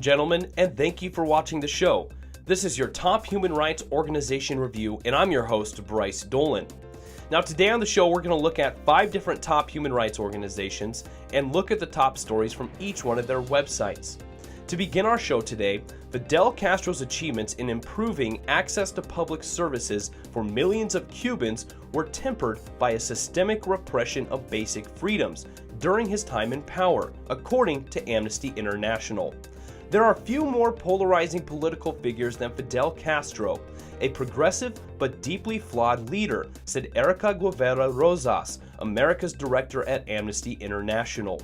gentlemen, and thank you for watching the show. This is your top human rights organization review, and I'm your host, Bryce Dolan. Now today on the show, we're going to look at 5 different top human rights organizations and look at the top stories from each one of their websites. To begin our show today, Fidel Castro's achievements in improving access to public services for millions of Cubans were tempered by a systemic repression of basic freedoms during his time in power, according to Amnesty International. There are few more polarizing political figures than Fidel Castro, a progressive but deeply flawed leader, said Erika Guevara Rosas, America's director at Amnesty International.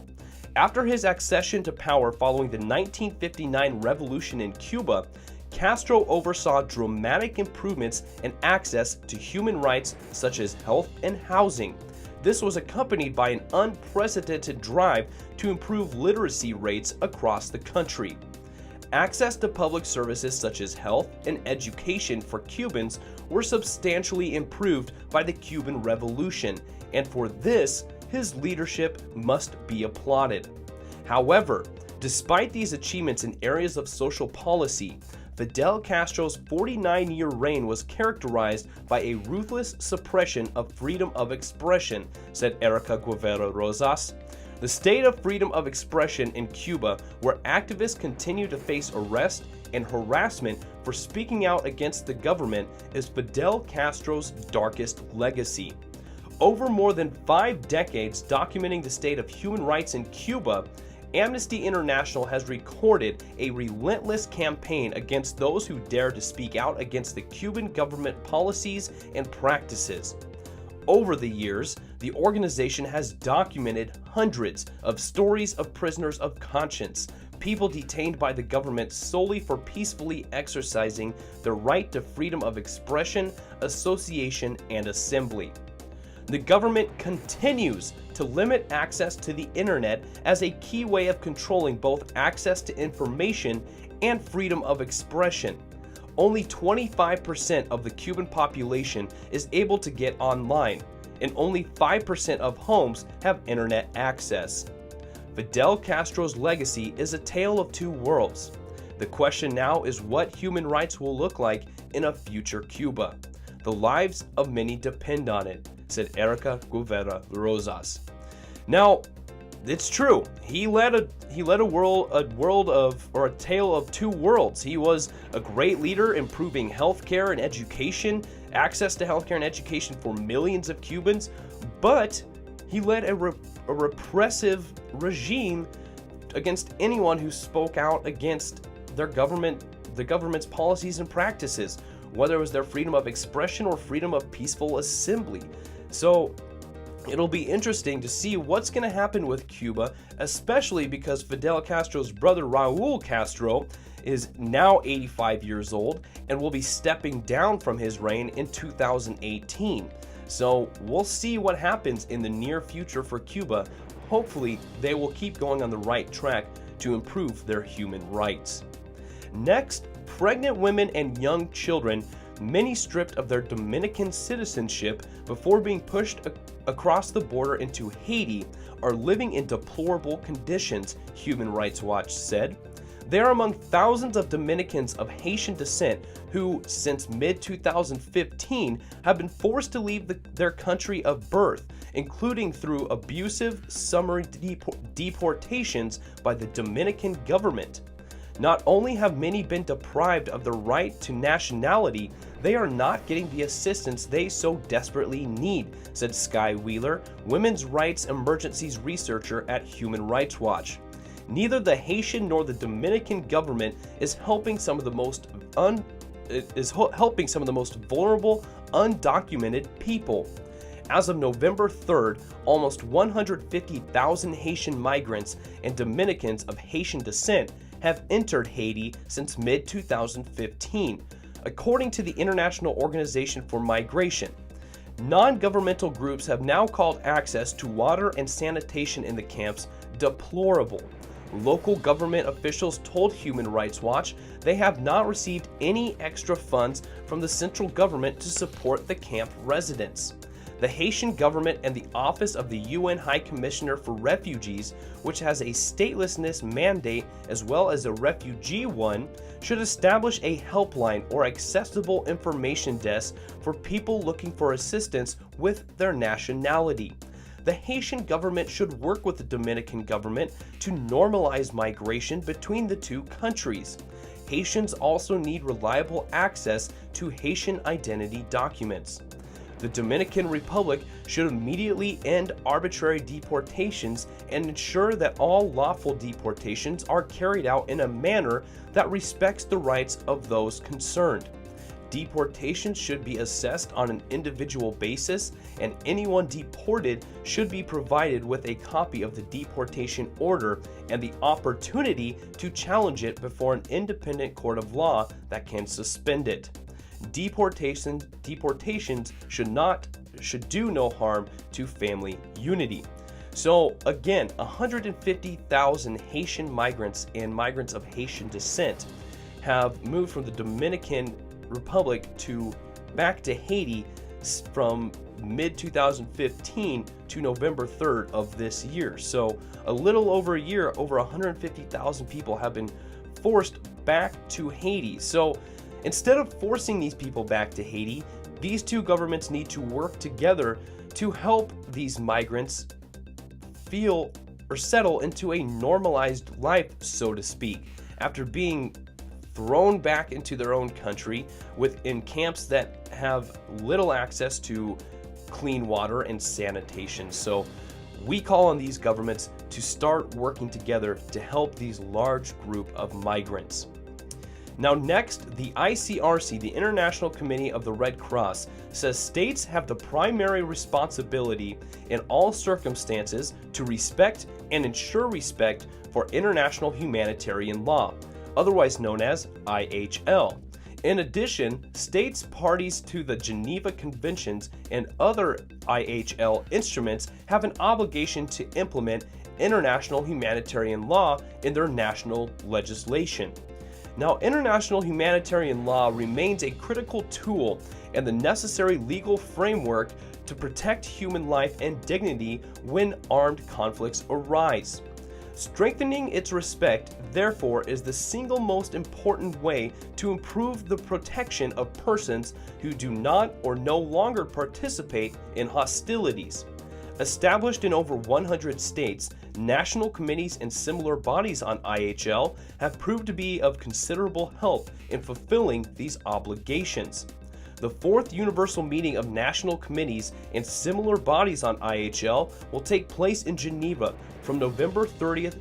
After his accession to power following the 1959 revolution in Cuba, Castro oversaw dramatic improvements in access to human rights such as health and housing. This was accompanied by an unprecedented drive to improve literacy rates across the country. Access to public services such as health and education for Cubans were substantially improved by the Cuban Revolution, and for this, his leadership must be applauded. However, despite these achievements in areas of social policy, Fidel Castro's 49-year reign was characterized by a ruthless suppression of freedom of expression, said Erika Guevara Rosas. The state of freedom of expression in Cuba, where activists continue to face arrest and harassment for speaking out against the government, is Fidel Castro's darkest legacy. Over more than 5 decades documenting the state of human rights in Cuba, Amnesty International has recorded a relentless campaign against those who dare to speak out against the Cuban government policies and practices. Over the years, the organization has documented hundreds of stories of prisoners of conscience, people detained by the government solely for peacefully exercising their right to freedom of expression, association, and assembly. The government continues to limit access to the internet as a key way of controlling both access to information and freedom of expression. Only 25% of the Cuban population is able to get online, and only 5% of homes have internet access. Fidel Castro's legacy is a tale of two worlds. The question now is what human rights will look like in a future Cuba. The lives of many depend on it, said Erika Guevara Rosas. Now, it's true. He led a tale of two worlds. He was a great leader, improving healthcare and education, access to healthcare and education for millions of Cubans, but he led a repressive regime against anyone who spoke out against the government's policies and practices, whether it was their freedom of expression or freedom of peaceful assembly. So it'll be interesting to see what's going to happen with Cuba, especially because Fidel Castro's brother Raul Castro is now 85 years old and will be stepping down from his reign in 2018. So we'll see what happens in the near future for Cuba. Hopefully they will keep going on the right track to improve their human rights. Next, pregnant women and young children, many stripped of their Dominican citizenship before being pushed across the border into Haiti, are living in deplorable conditions, Human Rights Watch said. They are among thousands of Dominicans of Haitian descent who, since mid-2015, have been forced to leave their country of birth, including through abusive summary deportations by the Dominican government. Not only have many been deprived of the right to nationality, they are not getting the assistance they so desperately need, said Skye Wheeler, women's rights emergencies researcher at Human Rights Watch. Neither the Haitian nor the Dominican government is helping some of the most vulnerable, undocumented people. As of November 3rd, almost 150,000 Haitian migrants and Dominicans of Haitian descent have entered Haiti since mid-2015, according to the International Organization for Migration. Non-governmental groups have now called access to water and sanitation in the camps deplorable. Local government officials told Human Rights Watch they have not received any extra funds from the central government to support the camp residents. The Haitian government and the Office of the UN High Commissioner for Refugees, which has a statelessness mandate as well as a refugee one, should establish a helpline or accessible information desk for people looking for assistance with their nationality. The Haitian government should work with the Dominican government to normalize migration between the two countries. Haitians also need reliable access to Haitian identity documents. The Dominican Republic should immediately end arbitrary deportations and ensure that all lawful deportations are carried out in a manner that respects the rights of those concerned. Deportations should be assessed on an individual basis, and anyone deported should be provided with a copy of the deportation order and the opportunity to challenge it before an independent court of law that can suspend it. Deportations should do no harm to family unity. So again, 150,000 Haitian migrants and migrants of Haitian descent have moved from the Dominican Republic back to Haiti from mid-2015 to November 3rd of this year. So a little over a year, over 150,000 people have been forced back to Haiti. So instead of forcing these people back to Haiti, these two governments need to work together to help these migrants feel or settle into a normalized life, so to speak, after being thrown back into their own country within camps that have little access to clean water and sanitation. So we call on these governments to start working together to help these large group of migrants. Now next, the ICRC, the International Committee of the Red Cross, says states have the primary responsibility in all circumstances to respect and ensure respect for international humanitarian law, otherwise known as IHL. In addition, states parties to the Geneva Conventions and other IHL instruments have an obligation to implement international humanitarian law in their national legislation. Now, international humanitarian law remains a critical tool and the necessary legal framework to protect human life and dignity when armed conflicts arise. Strengthening its respect, therefore, is the single most important way to improve the protection of persons who do not or no longer participate in hostilities. Established in over 100 states, national committees and similar bodies on IHL have proved to be of considerable help in fulfilling these obligations. The fourth Universal Meeting of National Committees and similar bodies on IHL will take place in Geneva from November 30th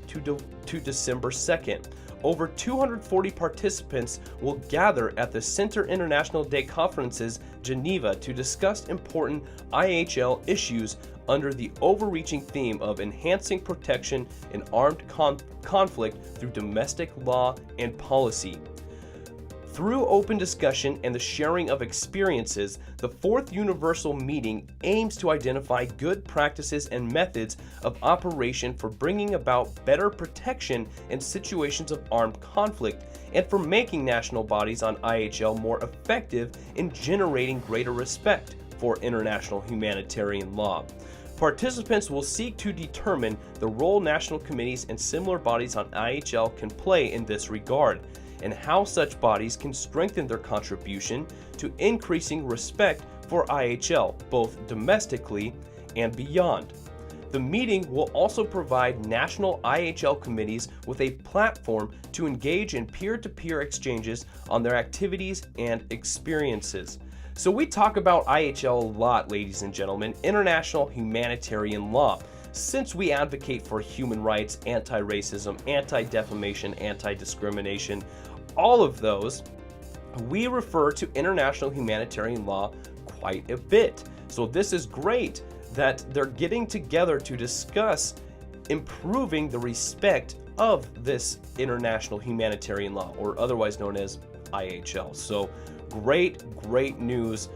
to December 2nd. Over 240 participants will gather at the Centre International des Conferences, Geneva, to discuss important IHL issues under the overreaching theme of enhancing protection in armed conflict through domestic law and policy. Through open discussion and the sharing of experiences, the fourth Universal Meeting aims to identify good practices and methods of operation for bringing about better protection in situations of armed conflict and for making national bodies on IHL more effective in generating greater respect for international humanitarian law. Participants will seek to determine the role national committees and similar bodies on IHL can play in this regard, and how such bodies can strengthen their contribution to increasing respect for IHL, both domestically and beyond. The meeting will also provide national IHL committees with a platform to engage in peer-to-peer exchanges on their activities and experiences. So we talk about IHL a lot, ladies and gentlemen, international humanitarian law. Since we advocate for human rights, anti-racism, anti-defamation, anti-discrimination, all of those, we refer to international humanitarian law quite a bit. So this is great that they're getting together to discuss improving the respect of this international humanitarian law, or otherwise known as IHL. So great news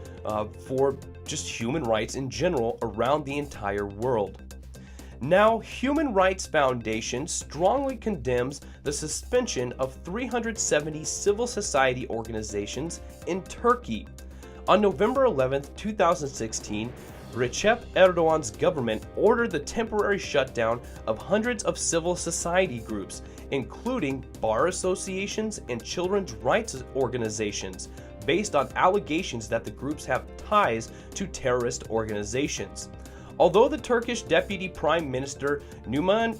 for just human rights in general around the entire world. Now, Human Rights Foundation strongly condemns the suspension of 370 civil society organizations in Turkey. On November 11, 2016, Recep Erdogan's government ordered the temporary shutdown of hundreds of civil society groups, including bar associations and children's rights organizations, based on allegations that the groups have ties to terrorist organizations. Although the Turkish Deputy Prime Minister Numan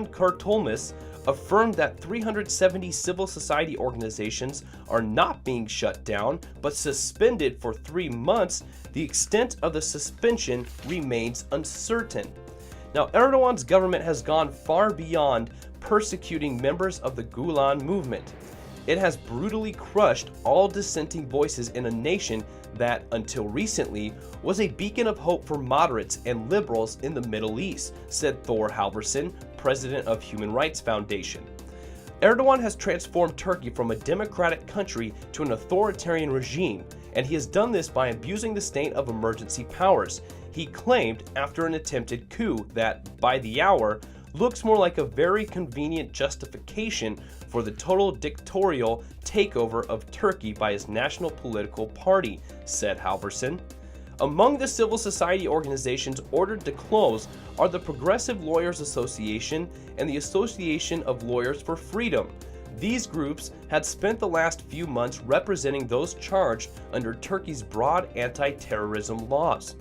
Kurtulmuş affirmed that 370 civil society organizations are not being shut down but suspended for 3 months, the extent of the suspension remains uncertain. Now, Erdogan's government has gone far beyond persecuting members of the Gulen movement. It has brutally crushed all dissenting voices in a nation that, until recently, was a beacon of hope for moderates and liberals in the Middle East, said Thor Halvorsen, president of Human Rights Foundation. Erdogan has transformed Turkey from a democratic country to an authoritarian regime, and he has done this by abusing the state of emergency powers. He claimed after an attempted coup that, by the hour, looks more like a very convenient justification for the total dictatorial takeover of Turkey by his national political party, said Halvorsen. Among the civil society organizations ordered to close are the Progressive Lawyers Association and the Association of Lawyers for Freedom. These groups had spent the last few months representing those charged under Turkey's broad anti-terrorism laws.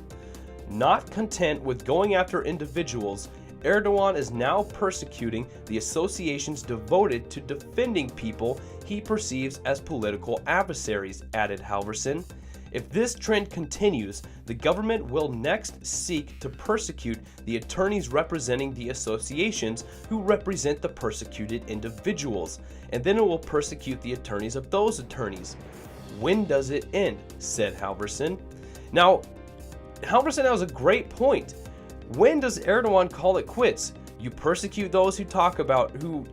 Not content with going after individuals, Erdogan is now persecuting the associations devoted to defending people he perceives as political adversaries, added Halvorsen. If this trend continues, the government will next seek to persecute the attorneys representing the associations who represent the persecuted individuals, and then it will persecute the attorneys of those attorneys. When does it end? Said Halvorsen. Now, Halvorsen has a great point. When does Erdogan call it quits? You persecute those who talk about, who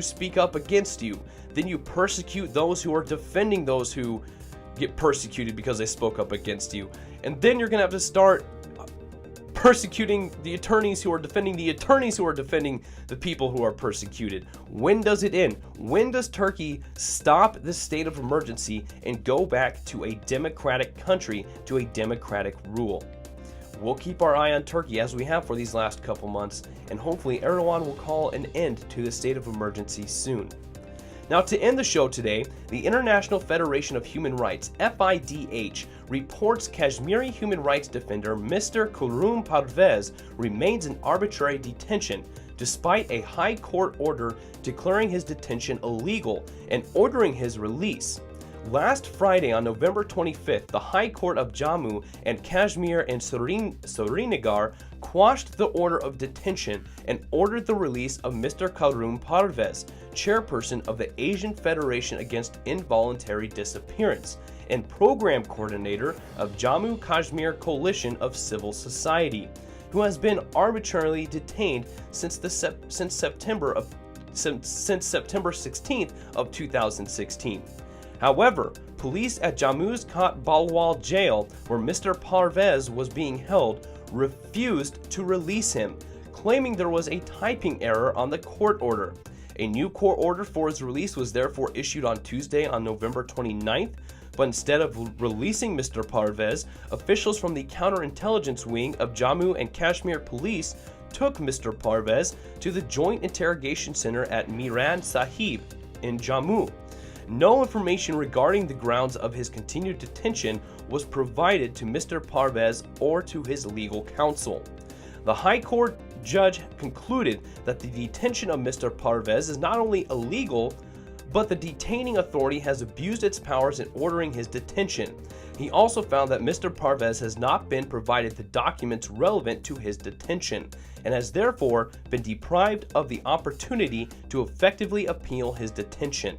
speak up against you. Then you persecute those who are defending those who get persecuted because they spoke up against you. And then you're going to have to start persecuting the attorneys who are defending the attorneys who are defending the people who are persecuted. When does it end? When does Turkey stop this state of emergency and go back to a democratic country, to a democratic rule? We'll keep our eye on Turkey as we have for these last couple months, and hopefully Erdogan will call an end to the state of emergency soon. Now, to end the show today, the International Federation of Human Rights, FIDH, reports Kashmiri human rights defender Mr. Khurrum Parvez remains in arbitrary detention, despite a high court order declaring his detention illegal and ordering his release. Last Friday, on November 25th, the High Court of Jammu and Kashmir and Srinagar quashed the order of detention and ordered the release of Mr. Khurrum Parvez, chairperson of the Asian Federation Against Involuntary Disappearance and program coordinator of Jammu Kashmir Coalition of Civil Society, who has been arbitrarily detained since September 16th of 2016. However, police at Jammu's Kot Balwal jail, where Mr. Parvez was being held, refused to release him, claiming there was a typing error on the court order. A new court order for his release was therefore issued on Tuesday on November 29th, but instead of releasing Mr. Parvez, officials from the counterintelligence wing of Jammu and Kashmir Police took Mr. Parvez to the Joint Interrogation Center at Miran Sahib in Jammu. No information regarding the grounds of his continued detention was provided to Mr. Parvez or to his legal counsel. The High Court judge concluded that the detention of Mr. Parvez is not only illegal, but the detaining authority has abused its powers in ordering his detention. He also found that Mr. Parvez has not been provided the documents relevant to his detention and has therefore been deprived of the opportunity to effectively appeal his detention.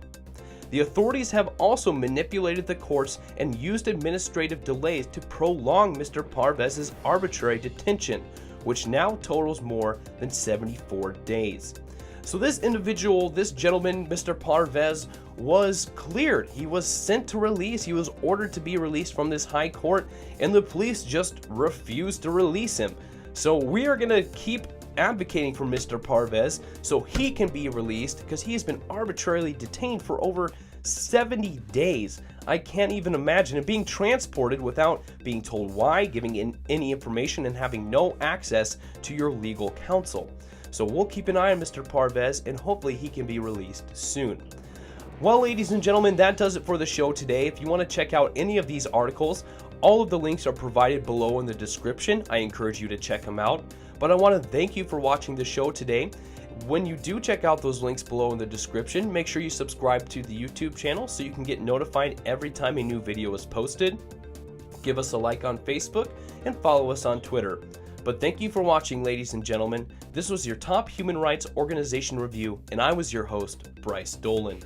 The authorities have also manipulated the courts and used administrative delays to prolong Mr. Parvez's arbitrary detention, which now totals more than 74 days. So this individual, this gentleman, Mr. Parvez, was cleared. He was sent to release. He was ordered to be released from this high court, and the police just refused to release him. So we are going to keep advocating for Mr. Parvez so he can be released, because he has been arbitrarily detained for over 70 days. I can't even imagine it being transported without being told why, giving any information, and having no access to your legal counsel. So we'll keep an eye on Mr. Parvez, and hopefully he can be released soon. Well, ladies and gentlemen, that does it for the show today. If you want to check out any of these articles, all of the links are provided below in the description. I encourage you to check them out. But I want to thank you for watching the show today. When you do check out those links below in the description, make sure you subscribe to the YouTube channel so you can get notified every time a new video is posted. Give us a like on Facebook and follow us on Twitter. But thank you for watching, ladies and gentlemen. This was your Top Human Rights Organization Review, and I was your host, Bryce Dolan.